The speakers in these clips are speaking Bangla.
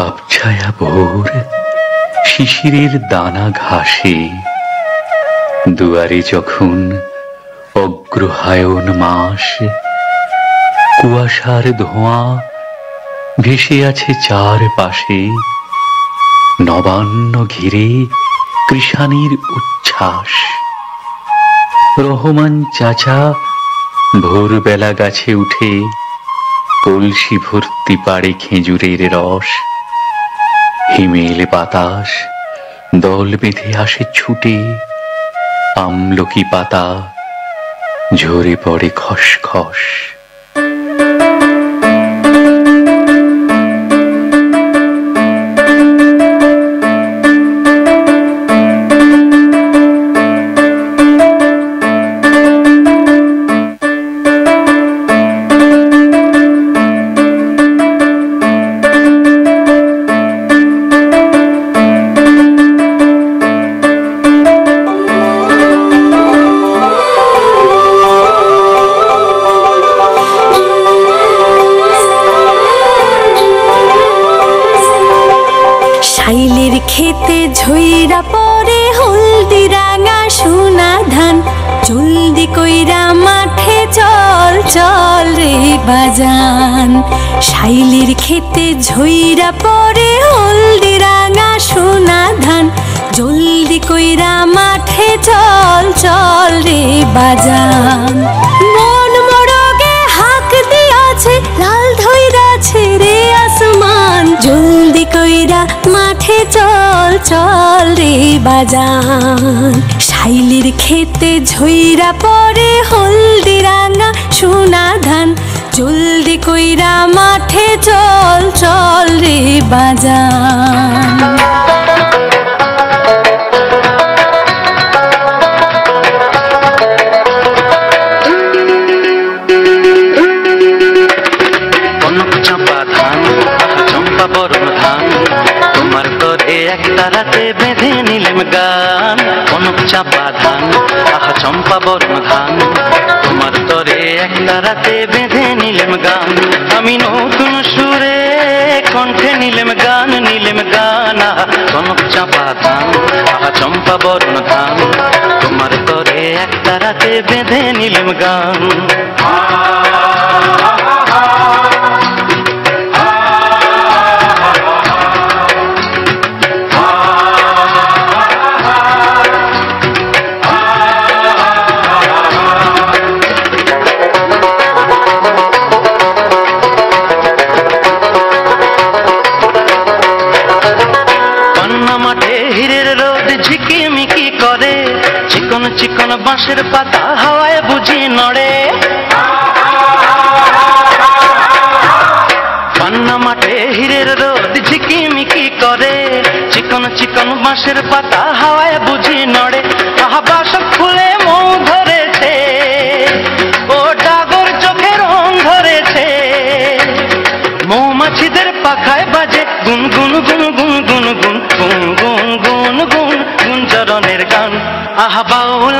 আবছায়া ভোর শিশিরের দানা ঘাসে দুয়ারে যখন অগ্রহায়ণ মাস, কুয়াশার ধোঁয়া ভেসে আছে চারপাশে, নবান্ন ঘিরে কৃষাণীর উচ্ছ্বাস। রহমান চাচা ভোরবেলা গাছে উঠে কলসি ভর্তি পাড়ে খেজুরের রস। হিমেল বাতাস দল বেঁধে আসে ছুটে, আমলকি পাতা ঝরে পড়ে খসখস। শাইলের খেতে ঝইরা পরে হলদি রাঙা সোনা ধান, জলদি কইরা মাঠে চল চল রে বাজান। শাইলের খেতে ঝইরা পরে হলদি রাঙা সোনা ধান, জলদি কইরা মাঠে চল চল রে বাজান। মন মোরগে হাক দিয়াছে লাল ধইরাছে রে আসমান, জলদি কইরা মাঠে চল চল রে বাজান। শাইলের খেতে ঝইরা পরে হলদি রাঙা সোনা ধান, জলদি কইরা মাঠে চল চল রে বাজান। তোমার তরে একটা রাতে বেঁধে নিলেম গান, কনক চাপা ধান আহা চম্পা বরণ ধান। তোমার তরে একটা রাতে বেঁধে নিলেম গান, আমি নতুন সুরে কণ্ঠে নিলেম গান আহা কনক চাপা ধান আহা চম্পা বরণ ধান। তোমার তরে একটা রাতে বেঁধে নিলেম গান। হিরের রোদ ঝিকিমিকি করে, চিকন চিকন বাঁশের পাতা হাওয়ায় বুঝি নড়ে। পান্না মাঠে হিরের রোদ ঝিকিমিকি করে, চিকন চিকন বাঁশের পাতা হাওয়ায় বুঝি নড়ে। আহা বাসক ফুলে মৌ ধরেছে, ও ডাগর চোখে রং ধরেছে। মৌমাছিদের পাখায় বাজে গুন গুন গুন গুন গুন গুন গুন গুন গুন গুন গুঞ্জরনের গান। আহা বাউল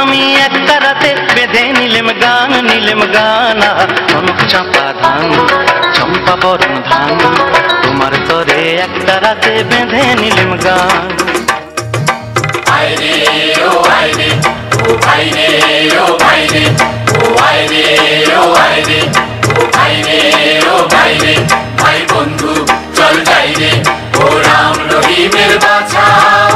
আমি একটা রাতে বেঁধে নিলেম গান কনক চাপা ধান চম্পা বরণ ধান। তোমার তরে একটা রাতে বেঁধে নিলেম গান। আইরে ও আইরে ও আইরে ও আইরে ও আইরে ও আইরে ও আইরে ও আইরে ভাই বন্ধু চল যাই রে। ও রাম রহিমের বাছা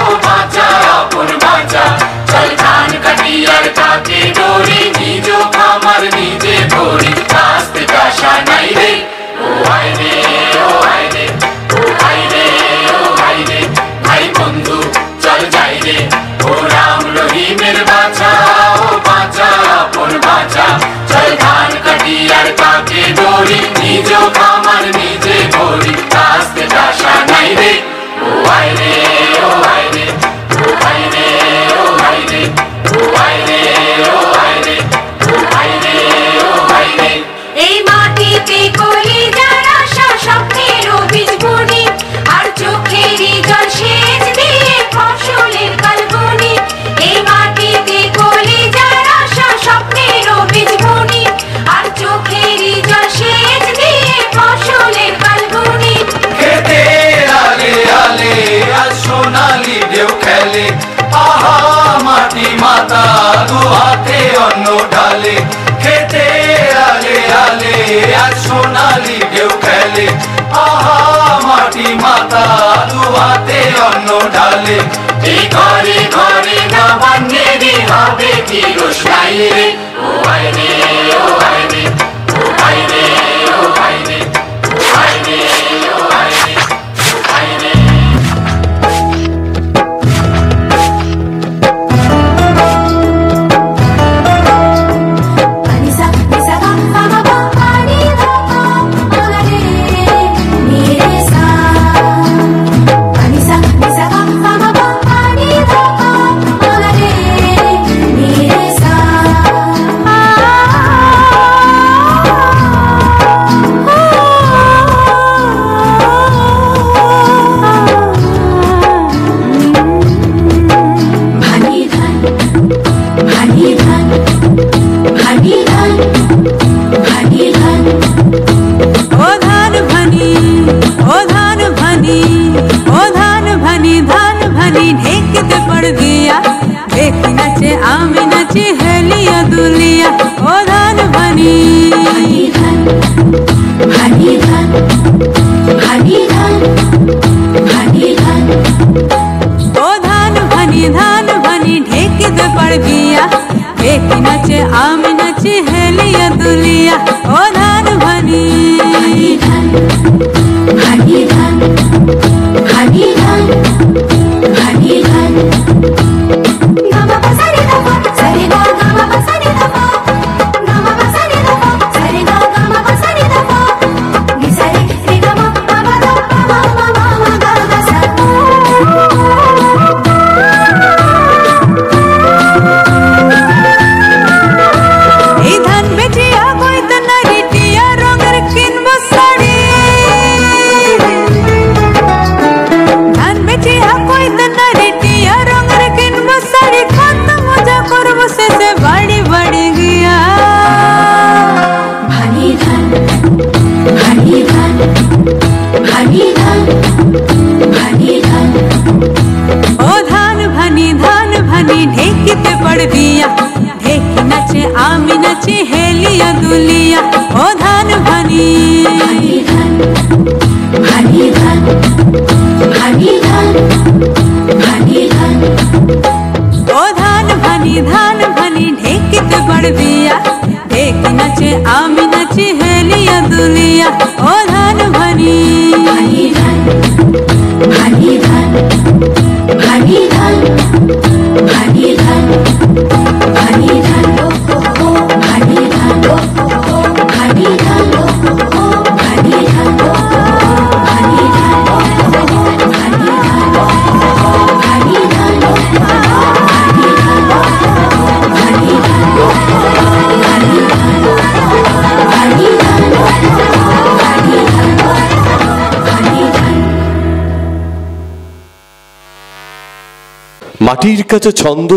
ও বাঁচা আপন বাঁচা, চল ধান কাটি আর তাকে দড়ি, নিজ খামার নিজে ভরি, রাস্তে কাশা নাই রে। ও আইরে ও আইরে ও আইরে ও আইরে ভাই বন্ধু চল যাই রে। ও রাম রহিমের বাছা ও বাঁচা আপন বাঁচা, চল ধান কাটি আর তাকে দড়ি, নিজ খামার নিজে ভরি, রাস্তে কাশা নাই রে। ও আইরে ডালে এই ঘরে ঘরে নবান্নেরই হবে কি রোশনাই রে ও ভাই রে ও ভাই রে ও ভাই রে ও ভাই রে ও ভাই রে ও ভাই রে ও ভাই রে মাটির কাছে ছন্দ